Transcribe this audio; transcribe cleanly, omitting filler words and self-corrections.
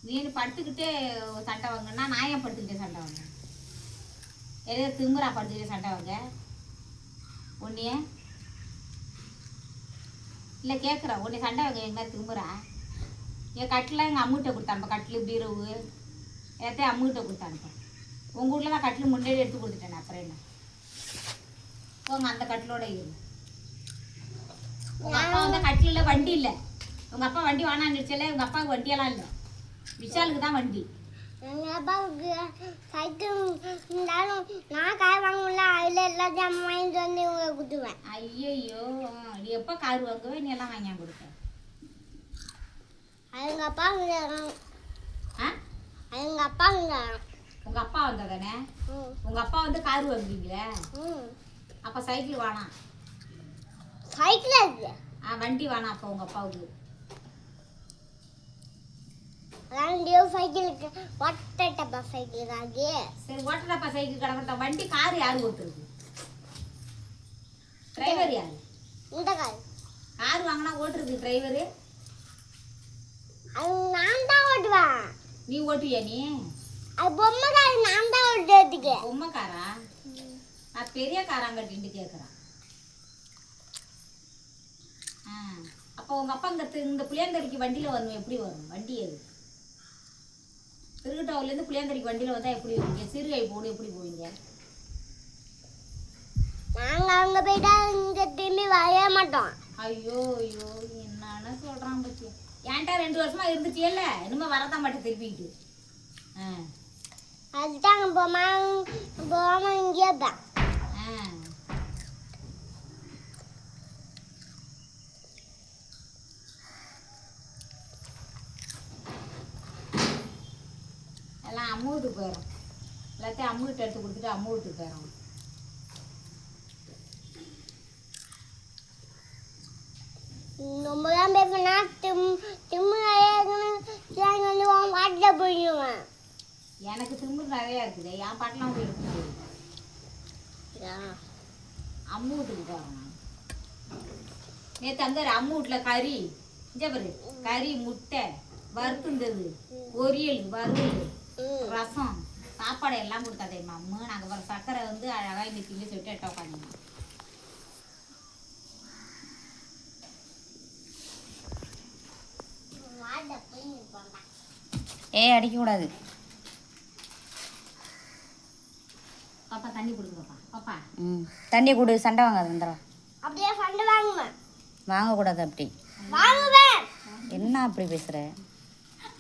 நீ படுத்துக்கிட்டே சண்டை வாங்கன்னா நான் ஏன் படுத்துக்கிட்டே சண்டை வாங்க? ஏதோ திமுறா படுத்துக்கிட்டே சண்டை வாங்க ஒன்றைய இல்லை கேட்குறேன் உன்னை சண்டை வாங்க எங்க திமுறா? என் கட்டில் எங்கள் அம்முகிட்ட கொடுத்தானுப்ப, கட்டில் பீரவு எல்லாத்தையும் அம்முகிட்ட கொடுத்தானுப்ப. உங்கள் வீட்டில் தான் கட்டில் முன்னாடி எடுத்து கொடுத்துட்டேன். அப்புறம் என்ன போங்க அந்த கட்டிலோட இரு. உங்கள் அப்பா வந்து கட்டில் இல்லை, வண்டி இல்லை. உங்கள் அப்பா வண்டி வாங்கிடுச்சல, உங்கள் அப்பாவுக்கு வண்டியெல்லாம் இல்லை, விஷாலுக்கு தான் வண்டி. எங்கள் அப்பாவுக்கு சைக்கிள் இருந்தாலும் நான் கார் வாங்கல, அதில் எல்லாத்தையும் அம்மா வாங்கிட்டு வந்து இவங்க கொடுத்துவேன். ஐயோ நீ எப்போ கார் வாங்குவே? நீ எல்லாம் வாங்கி கொடுத்த? எங்கள் அப்பா ஆ எங்கள் அப்பா உங்கள் அப்பா வந்தா தானே? உங்கள் அப்பா வந்து கார் வாங்குவீங்களே, அப்போ சைக்கிள் வேணாம். சைக்கிள் இருக்கு, வண்டி வேணாம் அப்போ உங்கள் அப்பாவுக்கு. சைக்கிளுக்கு ஒட்டப்பா சைக்கிள் ஆகி. சரி ஓட்டப்பா சைக்கிள் கிடக்கிறத வண்டி கார் யாரு ஓட்டுறது? டிரைவர் யாரு? இந்த கார் கார் வாங்கினா ஓட்டுறது டிரைவரு நான் தான் ஓட்டுவேன். நீ ஓட்டுவியா? நீ அது பொம்மை கார், நான் தான் ஓட்டுறதுக்கு. பொம்மை காரா? நான் பெரிய காராங்கட்டின்ட்டு கேட்குறேன். அப்போ உங்கள் அப்பா இந்த புளியாந்தரிக்கு வண்டியில் வரணும், எப்படி வரும்? வண்டி எது? திருக்கட்டாவிலேருந்து புளியாந்தரிக்கு வண்டியில் வந்தால் எப்படி வருவீங்க? சிறுகை போடு எப்படி போவீங்க? நாங்கள் அங்கே போயிட்டா இங்கே திரும்பி வரைய மாட்டோம். ஐயோ என்னன்னு சொல்கிறான் பற்றி. ஏன்டா 2 வருஷமா இருந்துச்சு இல்ல, இனிமே வரதான் மாட்டேன் திருப்பிக்கிட்டு. அதுதான் போமா இங்கே தான். எல்லாம் அம்மு வீட்டுக்கு போயிடும். எல்லாத்தையும் அம்மு வீட்டு எடுத்து கொடுத்துட்டு அம்மு வீட்டுக்கு போயிடும். ரொம்ப தான் பேசுனா வாட்டில் போயிடுவேன். எனக்கு திமுரு நிறையா இருக்குது, என் பாட்டெலாம் போய் எடுத்து அம்மு வீட்டுக்கு போகிறேன். நேற்று அங்கே அம்மு வீட்டில் கறி பாரு, கறி முட்டை வறுத்துந்தது, பொரியல் வறுவல் ரசம் சாப்பாடு எல்லாம் கொடுத்தா தெரியுமா அம்மு. நாங்கள் வர சக்கரை வந்து அழகாக இன்னைக்கு இங்கே சொல்லிட்டு எட்ட உட்காந்துங்க. அடிக்கக்கூடாது பாப்பா, தண்ணி கொடுங்க பாப்பா. பாப்பா தண்ணி கொடு, சண்டை வாங்காது வந்துடும். அப்படியே சண்டை வாங்குவேன். வாங்கக்கூடாது அப்படி. வாங்குவேன். என்ன அப்படி பேசுகிற?